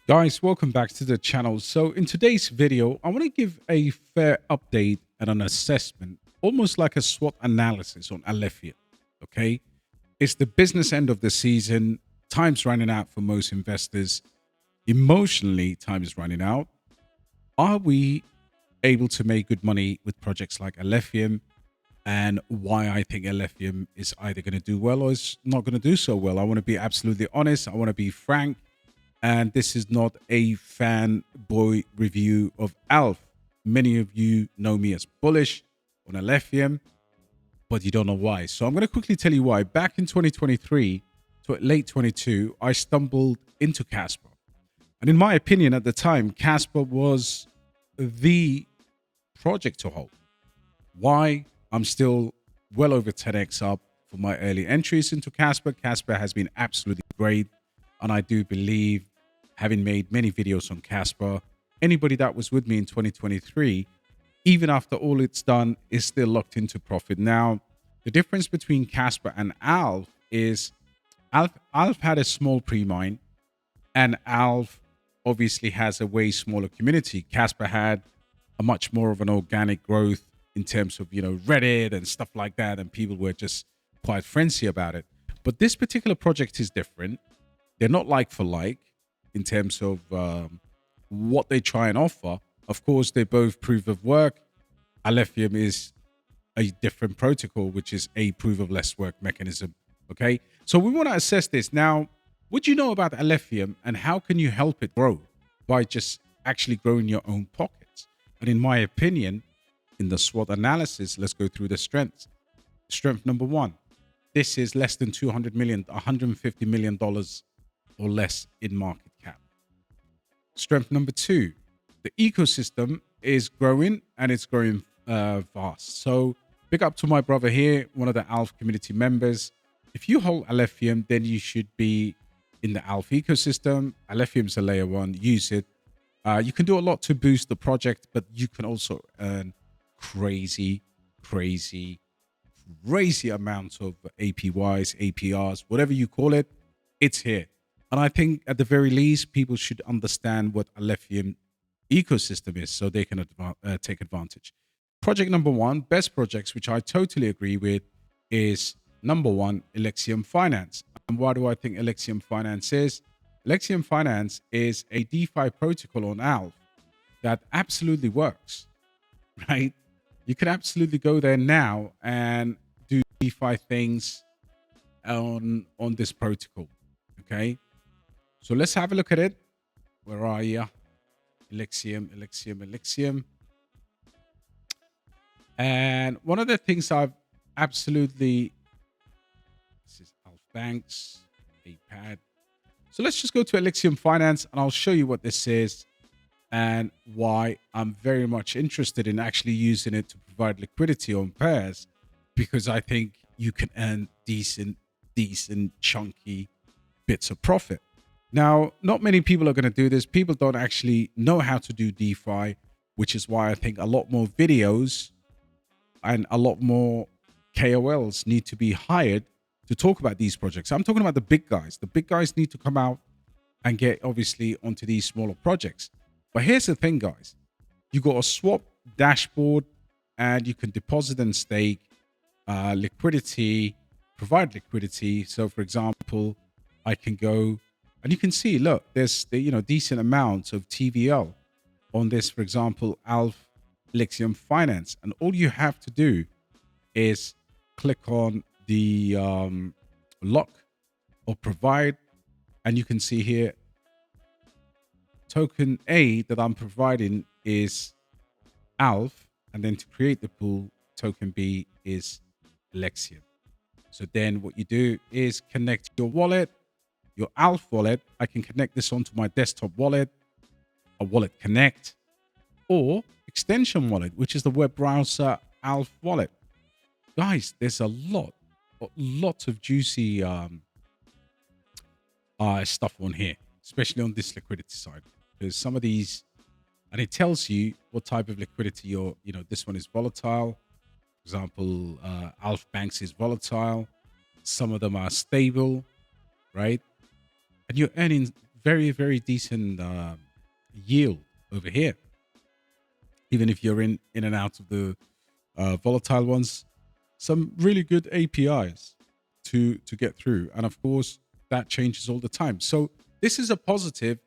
Guys, welcome back to the channel. So in today's video, I want to give a fair update and an assessment, almost like a SWOT analysis on Alephium. Okay. It's the business end of the season. Time's running out for most investors. Emotionally, time is running out. Are we able to make good money with projects like Alephium? And why I think Alephium is either going to do well or is not going to do so well. I want to be absolutely honest. I want to be frank. And this is not a fanboy review of Alf. Many of you know me as bullish on Alephium, but you don't know why. So I'm going to quickly tell you why. Back in 2023 to late 22, I stumbled into Kaspa. And in my opinion at the time, Kaspa was the project to hold. Why? I'm still well over 10x up for my early entries into Kaspa. Kaspa has been absolutely great. And I do believe, having made many videos on Kaspa, anybody that was with me in 2023, even after all it's done, is still locked into profit. Now, the difference between Kaspa and Alf is Alf had a small pre-mine, and Alf obviously has a way smaller community. Kaspa had a much more of an organic growth in terms of, Reddit and stuff like that, and people were just quite frenzy about it. But this particular project is different. They're not like for like in terms of what they try and offer. Of course, they both proof of work. Alephium is a different protocol, which is a proof of less work mechanism. Okay, so we want to assess this. Now, what do you know about Alephium and how can you help it grow by just actually growing your own pockets? And in my opinion, in the SWOT analysis, let's go through the strengths. Strength number one, this is less than 200 million, $150 million or less in market cap. Strength number two, the ecosystem is growing and it's growing fast. So big up to my brother here, one of the Alf community members. If you hold Alephium, then you should be in the Alf ecosystem. Alephium's a layer one, use it. You can do a lot to boost the project, but you can also earn crazy amounts of APYs, APRs, whatever you call it, it's here. And I think at the very least, people should understand what Alephium ecosystem is so they can take advantage. Project number one, best projects, which I totally agree with, is number one, Alephium Finance. And why do I think Alephium Finance is? Alephium Finance is a DeFi protocol on Alf that absolutely works, right? You can absolutely go there now and do DeFi things on this protocol, okay? So let's have a look at it. Where are you? Alephium. And one of the things I've absolutely, this is Alf Banks, APAD. So let's just go to Alephium Finance and I'll show you what this is and why I'm very much interested in actually using it to provide liquidity on pairs, because I think you can earn decent chunky bits of profit. Now, not many people are going to do this. People don't actually know how to do DeFi, which is why I think a lot more videos and a lot more KOLs need to be hired to talk about these projects. I'm talking about the big guys. The big guys need to come out and get obviously onto these smaller projects. But here's the thing, guys. You got a swap dashboard and you can deposit and stake liquidity, provide liquidity. So for example, I can go and you can see, look, there's decent amounts of TVL on this, for example, Alephium Finance. And all you have to do is click on the lock or provide, and you can see here, token A that I'm providing is Alf, and then to create the pool, token B is Alephium. So then what you do is connect your wallet, your Alf wallet. I can connect this onto my desktop wallet, a wallet connect, or extension wallet, which is the web browser Alf wallet. Guys, there's a lot of juicy stuff on here, especially on this liquidity side. There's some of these, and it tells you what type of liquidity this one is volatile. For example, Alf Banks is volatile. Some of them are stable, right? And you're earning very, very decent yield over here. Even if you're in and out of the volatile ones, some really good APIs to get through. And of course, that changes all the time. So this is a positive.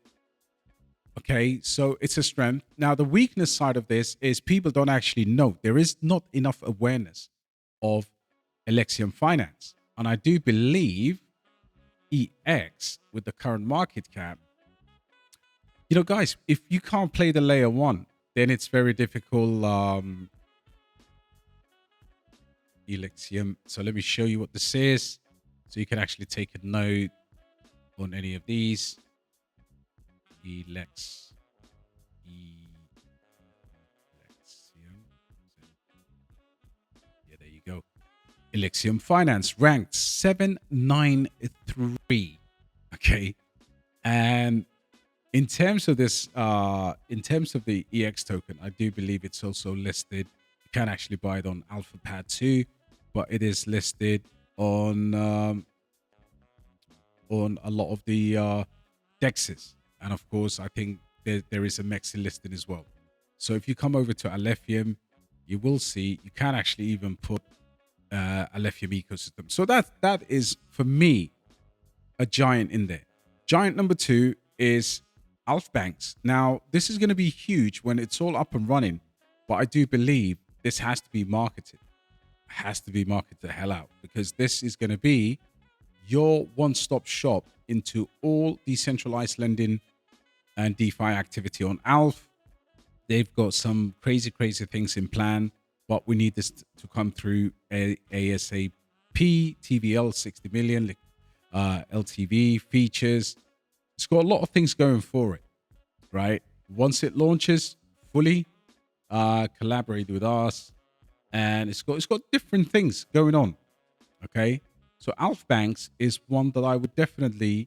Okay, so it's a strength. Now, the weakness side of this is people don't actually know. There is not enough awareness of Alephium finance. And I do believe EX with the current market cap, you know, guys, if you can't play the layer one, then it's very difficult. Alephium. So let me show you what this is. So you can actually take a note on any of these. Alexium. Yeah, there you go. Alephium Finance ranked 793. Okay. And in terms of this, in terms of the EX token, I do believe it's also listed. You can actually buy it on AlphaPad too, but it is listed on a lot of the dexes. And of course, I think there is a Mexi listed as well. So if you come over to Alephium, you will see you can actually even put Alephium ecosystem. So that is, for me, a giant in there. Giant number two is Alpbanks. Now, this is going to be huge when it's all up and running, but I do believe this has to be marketed. It has to be marketed the hell out, because this is going to be your one-stop shop into all decentralized lending and DeFi activity on Alph. They've got some crazy things in plan, but we need this to come through ASAP. TVL 60 million, LTV features. It's got a lot of things going for it, right? Once it launches fully, collaborate with us, and it's got different things going on. Okay, so Alpbanks is one that I would definitely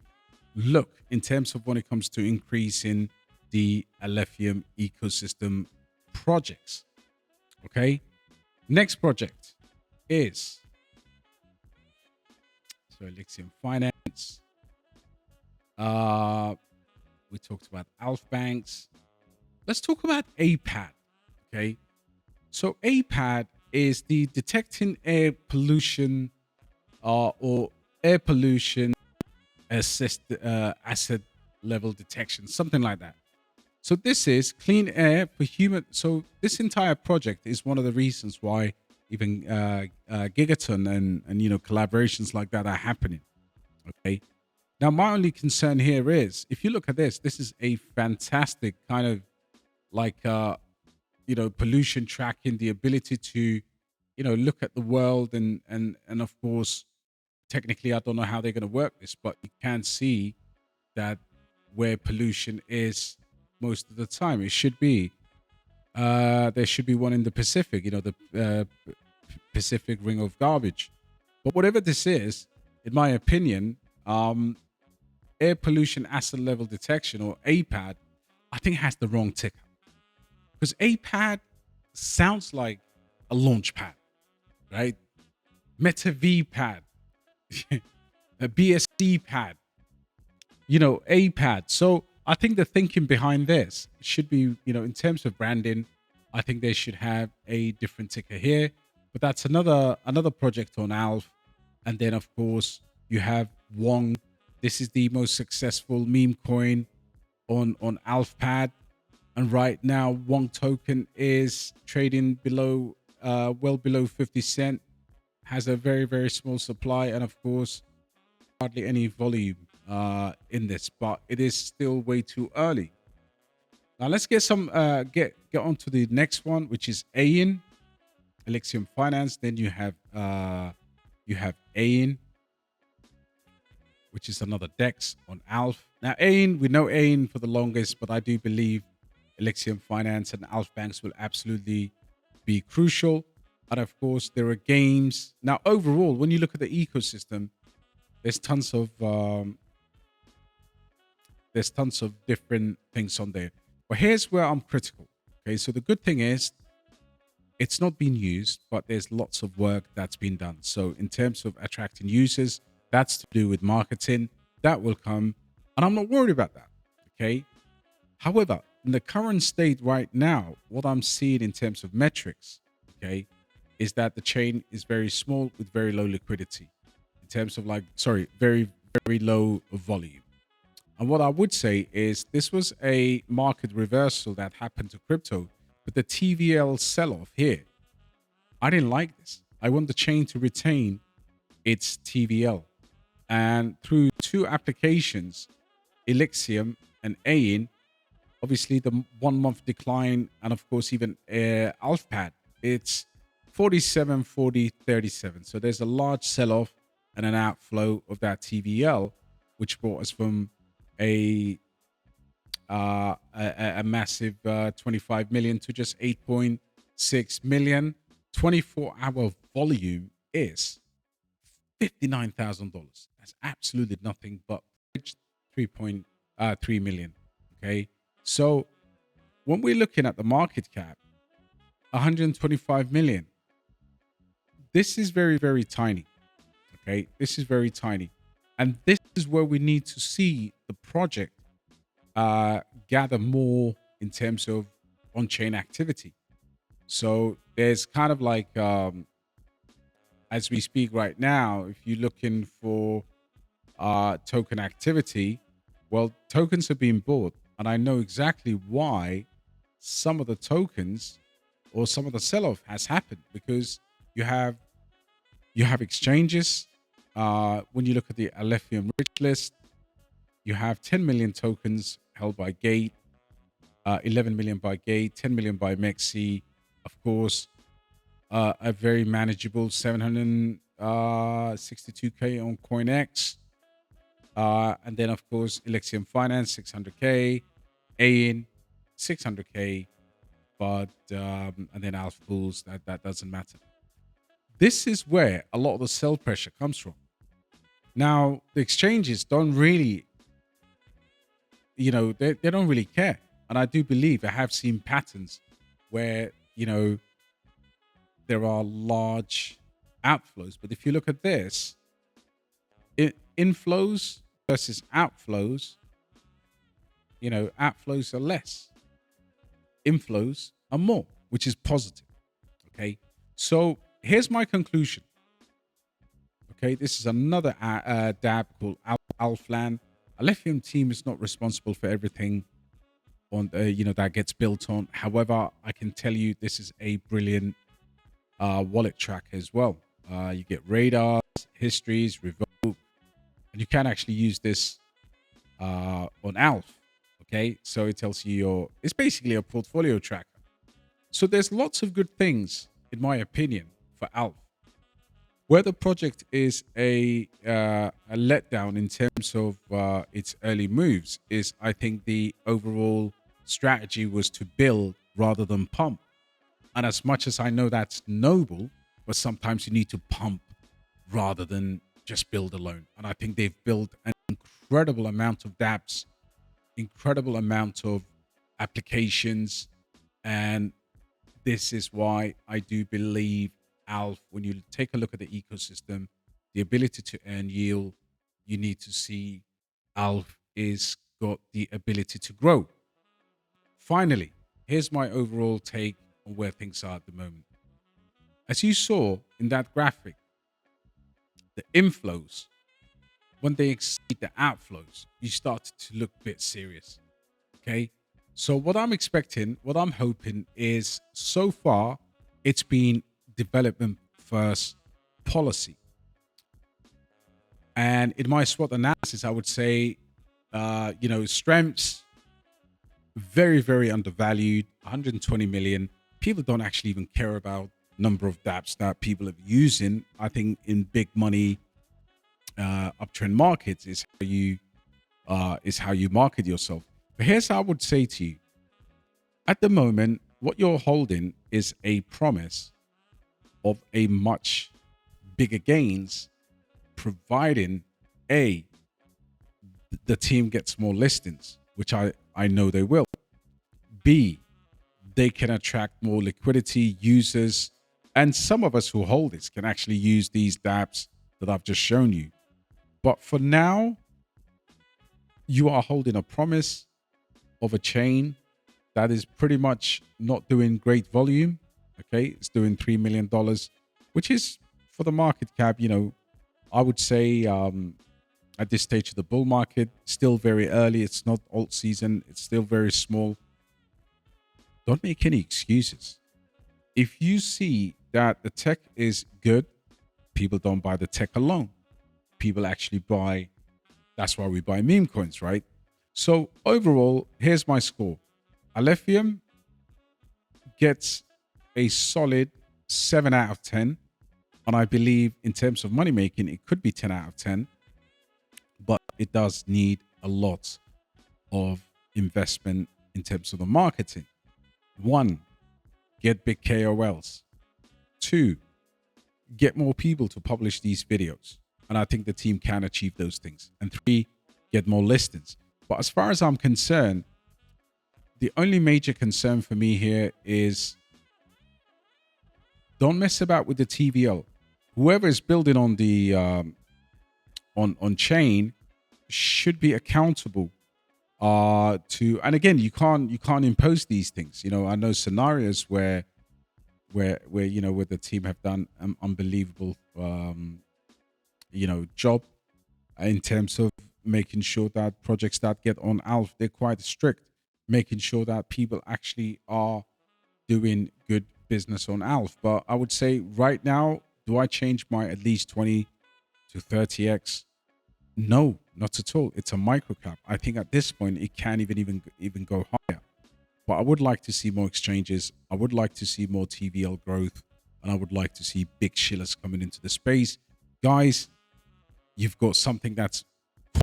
look in terms of when it comes to increasing the Alephium ecosystem projects. Okay, next project is Alephium Finance. We talked about Alpbanks. Let's talk about APAD. Okay, so APAD is the detecting air pollution or air pollution asset level detection, something like that. So this is clean air for human. So this entire project is one of the reasons why even Gigaton and you know, collaborations like that are happening. Okay. Now, my only concern here is, if you look at this, this is a fantastic kind of like, you know, pollution tracking, the ability to, you know, look at the world and of course, technically, I don't know how they're going to work this, but you can see that where pollution is most of the time, it should be, there should be one in the Pacific, you know, the Pacific Ring of Garbage. But whatever this is, in my opinion, air pollution asset level detection, or APAD, I think has the wrong ticker, because APAD sounds like a launch pad, right? Meta V pad, a BSD pad, you know, APAD. So I think the thinking behind this should be, you know, in terms of branding, I think they should have a different ticker here. But that's another project on Alph. And then of course you have Wong. This is the most successful meme coin on AlphPad. And right now, Wong token is trading below, well below 50 cent. Has a very small supply, and of course, hardly any volume in this. But it is still way too early. Now let's get some get on to the next one, which is AIN, Alephium Finance. Then you have AIN, which is another DEX on Alph. Now, AIN, we know AIN for the longest, but I do believe Alephium Finance and Alpbanks will absolutely be crucial. And of course, there are games. Now, overall, when you look at the ecosystem, there's tons of different things on there. But here's where I'm critical. Okay, so the good thing is it's not being used, but there's lots of work that's been done. So in terms of attracting users, that's to do with marketing. That will come. And I'm not worried about that. Okay. However, in the current state right now, what I'm seeing in terms of metrics, okay, is that the chain is very small with very low liquidity in terms of very, very low volume. And what I would say is this was a market reversal that happened to crypto, but the TVL sell-off here, I didn't like this. I want the chain to retain its TVL. And through two applications, Alephium and AIN, obviously the 1 month decline, and of course even Alphpad, it's 47, 40, 37. So there's a large sell-off and an outflow of that TVL, which brought us from a massive 25 million to just 8.6 million. 24-hour volume is $59,000. That's absolutely nothing, but 3.3 million. Okay, so when we're looking at the market cap, 125 million. This is very, very tiny. Okay, this is very tiny, and this is where we need to see the project gather more in terms of on-chain activity. So there's kind of like, as we speak right now, if you're looking for token activity, well, tokens are being bought, and I know exactly why some of the tokens or some of the sell-off has happened, because you have exchanges. When you look at the Alephium rich list, you have 10 million tokens held by Gate, 11 million by Gate, 10 million by Mexi, of course, a very manageable 762K on CoinX. And then, of course, Alephium Finance, 600K, AIN, 600K, but, and then Alpha Pools, that doesn't matter. This is where a lot of the sell pressure comes from. Now, the exchanges don't really, they don't really care. And I do believe I have seen patterns where, there are large outflows. But if you look at this, inflows versus outflows, outflows are less. Inflows are more, which is positive. Okay. So here's my conclusion. Okay. This is another dApp called Alflan. Alephium team is not responsible for everything on that gets built on. However, I can tell you this is a brilliant wallet tracker as well. You get radars, histories, revoke, and you can actually use this on Alf. Okay, so it tells you it's basically a portfolio tracker. So there's lots of good things, in my opinion, for Alf. Where the project is a letdown in terms of its early moves is, I think, the overall strategy was to build rather than pump. And as much as I know that's noble, but sometimes you need to pump rather than just build alone. And I think they've built an incredible amount of dApps, incredible amount of applications. And this is why I do believe Alf, when you take a look at the ecosystem, the ability to earn yield, you need to see Alf is got the ability to grow. Finally, here's my overall take on where things are at the moment. As you saw in that graphic, the inflows, when they exceed the outflows, you start to look a bit serious. Okay. So what I'm expecting, what I'm hoping is, so far, it's been development first policy. And in my SWOT analysis, I would say, strengths, very, very undervalued, 120 million. People don't actually even care about number of dApps that people are using. I think in big money uptrend markets is how you market yourself. But here's how I would say to you. At the moment, what you're holding is a promise of a much bigger gains, providing the team gets more listings, which I know they will. B, they can attract more liquidity users, and some of us who hold this can actually use these dApps that I've just shown you. But for now, you are holding a promise of a chain that is pretty much not doing great volume. Okay, it's doing $3 million, which is, for the market cap, I would say, at this stage of the bull market, still very early. It's not alt season. It's still very small. Don't make any excuses. If you see that the tech is good, people don't buy the tech alone. People actually buy. That's why we buy meme coins, right? So overall, here's my score. Alephium gets a solid 7 out of 10. And I believe in terms of money making, it could be 10 out of 10. But it does need a lot of investment in terms of the marketing. 1, get big KOLs. 2, get more people to publish these videos. And I think the team can achieve those things. And 3, get more listings. But as far as I'm concerned, the only major concern for me here is don't mess about with the TVL. Whoever is building on the on chain should be accountable to. And again, you can't impose these things. I know scenarios where the team have done an unbelievable job in terms of making sure that projects that get on Alpha, they're quite strict, making sure that people actually are doing good business on Alpha. But I would say right now, do I change my at least 20 to 30x? No, not at all. It's a micro cap. I think at this point it can't even go higher. But I would like to see more exchanges. I would like to see more TVL growth, and I would like to see big shillers coming into the space. Guys, you've got something that's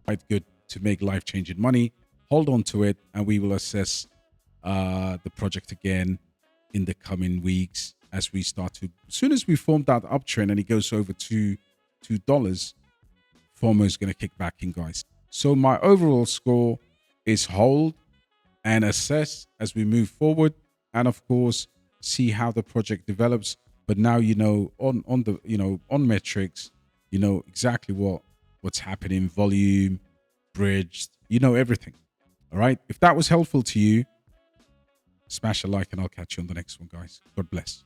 quite good to make life-changing money. Hold on to it, and we will assess the project again in the coming weeks as we start to. As soon as we form that uptrend and it goes over $2, FOMO is going to kick back in, guys. So my overall score is hold and assess as we move forward, and of course see how the project develops. But now on metrics, exactly what's happening, volume, bridged, everything. All right. If that was helpful to you, smash a like and I'll catch you on the next one, guys. God bless.